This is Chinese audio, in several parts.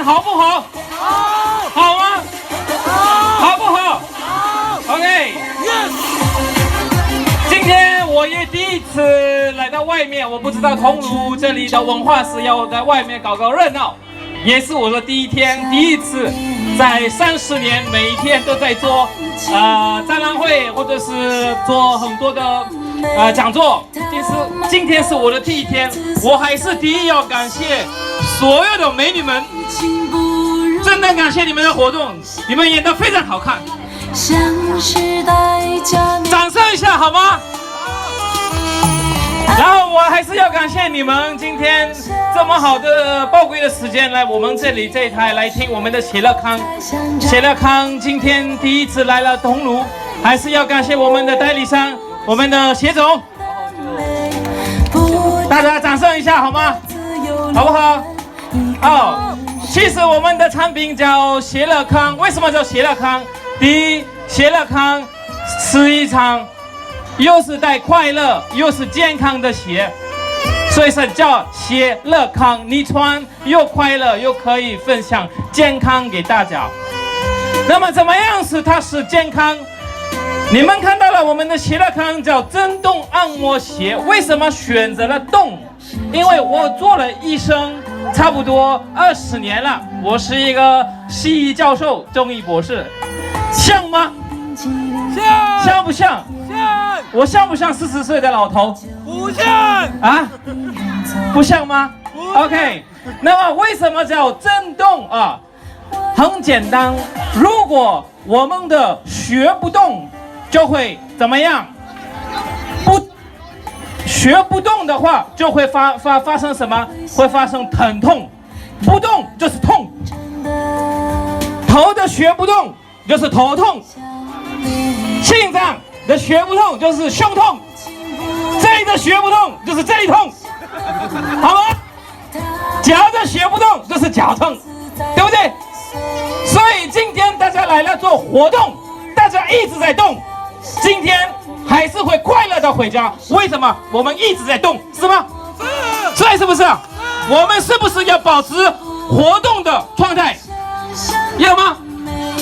天好不好？好，好吗？好不好？好 OK， ，Yes。今天我也第一次来到外面，我不知道桐庐这里的文化是要在外面搞热闹，也是我的第一次在30年每一天都在做展览会或者是做很多的讲座，今天是我的第一天，我还是第一要感谢所有的美女们，真的感谢你们的活动，你们演得非常好看。掌声一下好吗？然后我还是要感谢你们今天这么好的宝贵的时间来我们这里这一台来听我们的谢乐康。谢乐康今天第一次来了桐庐，还是要感谢我们的代理商，我们的谢总。大家掌声一下好吗？好不好？哦，其实我们的产品叫谢乐康，为什么叫谢乐康？第一，谢乐康是一场又是带快乐又是健康的鞋，所以是叫谢乐康。你穿又快乐又可以分享健康给大家。那么怎么样是它是健康？你们看到了我们的谢乐康叫震动按摩鞋，为什么选择了动？因为我做了医生差不多20年了，我是一个西医教授、中医博士，像吗？像不像？像。我像不像40岁的老头？不像啊？不像吗 ？OK， 那么为什么叫震动啊？很简单，如果我们的学不动，就会怎么样？学不动的话，就会发生什么？会发生疼痛，不动就是痛。头的学不动就是头痛，心脏的学不动就是胸痛，这里的学不动就是这里痛，好吗？脚的学不动就是脚痛，对不对？所以今天大家来了做活动，大家一直在动，今天还是会快乐的回家。为什么？我们一直在动，是吗？是。所以是不是？我们是不是要保持活动的状态？要吗？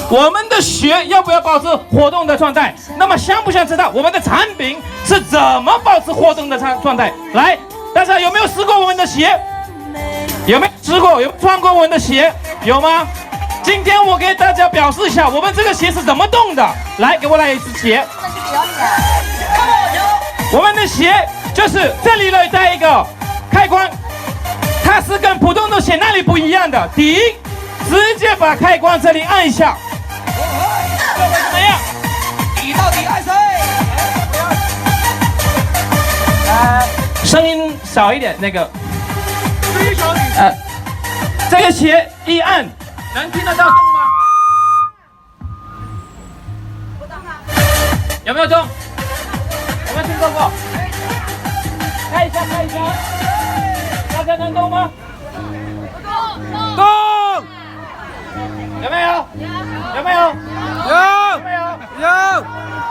我们的鞋要不要保持活动的状态？那么想不想知道我们的产品是怎么保持活动的状态？来，大家有没有试过我们的鞋？有没有试过？有穿过我们的鞋？有吗？今天我给大家表示一下，我们这个鞋是怎么动的。来，给我来一只鞋。我们的鞋就是这里呢带一个开关，它是跟普通的鞋那里不一样的。第一，直接把开关这里按一下，怎么样？底到底爱谁？声音少一点，那个。这个鞋一按，能听得到动吗？有没有动？有没有听到过？看一下，看一下，大家能动吗？动。有没有？有没有？有没有？有。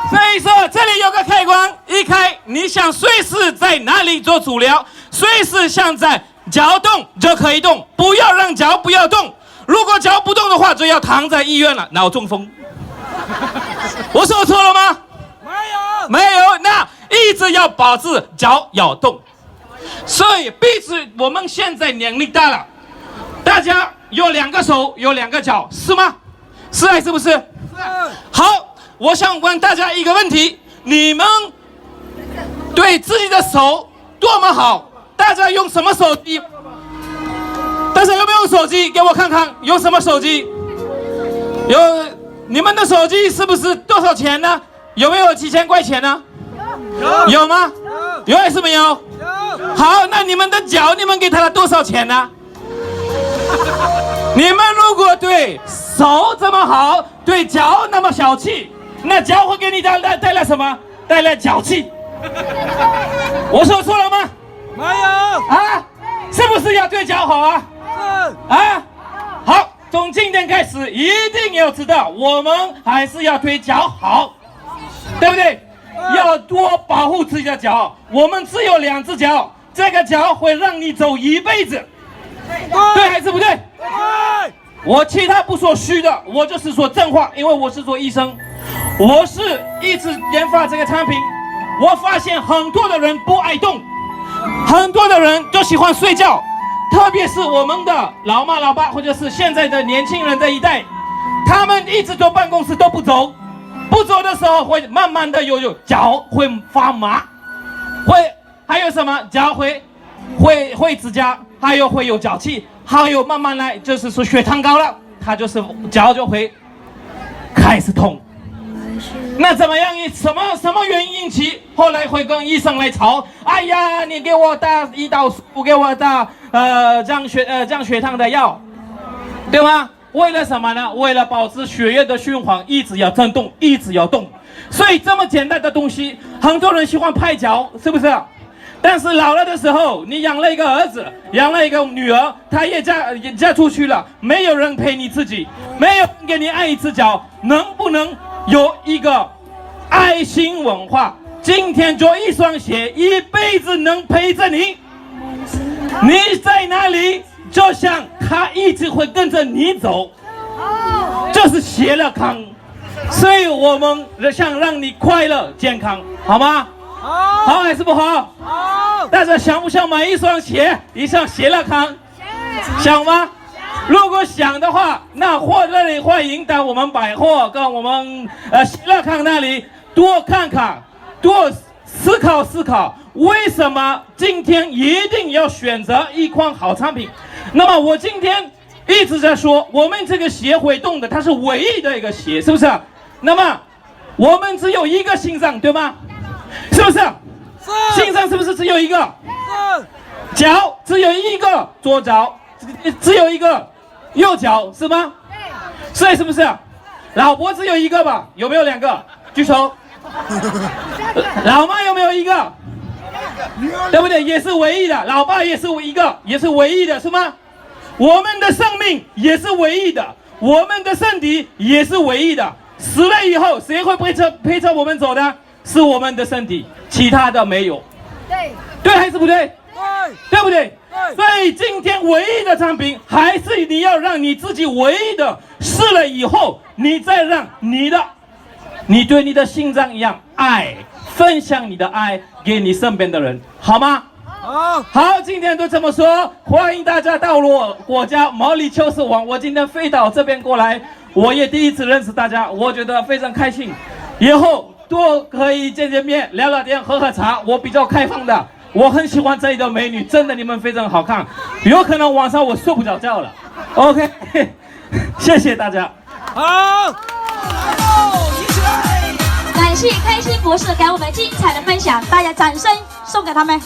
所以说这里有个开关，一开，你想随时在哪里做足疗，随时想在脚动就可以动，不要让脚不要动。如果脚不动的话，就要躺在医院了，脑中风。我说错了吗？没有。没有，那一直要保持脚要动。所以彼此我们现在年龄大了，大家有2个手，有2个脚，是吗？是还是不是？是。好，我想问大家一个问题：你们对自己的手多么好？大家用什么手机？大家有没有手机？给我看看，有什么手机？有，你们的手机是不是多少钱呢？有没有几千块钱呢？有吗？有还是没有？有。好，那你们的脚，你们给他了多少钱呢？你们如果对手这么好，对脚那么小气，那脚会给你带来什么？带来脚气。我说错了吗？没有。啊，是不是要对脚好啊？是。啊，好，从今天开始一定要知道，我们还是要对脚好，对不对？要多保护自己的脚。我们只有2只脚，这个脚会让你走一辈子，对还是不对？对。我其他不说虚的，我就是说真话，因为我是做医生，我是一直研发这个产品。我发现很多的人不爱动，很多的人就喜欢睡觉，特别是我们的老妈老爸或者是现在的年轻人这一代，他们一直坐办公室都不走，不走的时候会慢慢的有脚会发麻，还有什么脚会指甲，还有会有脚气，还有慢慢来就是说血糖高了，他就是脚就会开始痛。那怎么样？什么原因引起？后来会跟医生来吵。哎呀，你给我打胰岛素，给我打降血糖的药，对吗？为了什么呢？为了保持血液的循环，一直要震动，一直要动。所以这么简单的东西，很多人喜欢拍脚，是不是？但是老了的时候，你养了一个儿子，养了一个女儿，她也嫁出去了，没有人陪你自己，没有人给你按一次脚，能不能有一个爱心文化？今天做一双鞋，一辈子能陪着你。你在哪里，就像他一直会跟着你走，这是鞋乐康。所以我们想让你快乐健康，好吗？好还是不好？好。大家想不想买一双鞋，一双鞋乐康？想吗？如果想的话，那欢迎到我们百货跟我们鞋乐康那里多看看，多思考，为什么今天一定要选择一款好产品？那么我今天一直在说，我们这个鞋会动的，它是唯一的一个鞋，是不是？那么我们只有一个心脏，对吗？是不是？是。心脏是不是只有一个？是。脚只有一个，左脚只有一个，右脚是吗？所以是不是？老婆只有一个吧？有没有2个？举手。老妈有没有一个？对不对？也是唯一的。老爸也是一个，也是唯一的，是吗？我们的生命也是唯一的，我们的身体也是唯一的。死了以后，谁会陪着我们走的？是我们的身体，其他的没有。对还是不对？对不对？所以今天唯一的产品，还是你要让你自己唯一的试了以后，你再让你对你的心脏一样爱，分享你的爱给你身边的人，好吗？好，今天都这么说，欢迎大家到我家毛里求斯网。我今天飞到这边过来，我也第一次认识大家，我觉得非常开心。以后多可以见面、聊聊天、喝茶。我比较开放的，我很喜欢这里的美女，真的你们非常好看。有可能晚上我睡不着觉了。OK， 谢谢大家。好。感谢开心博士给我们精彩的分享，大家掌声送给他们。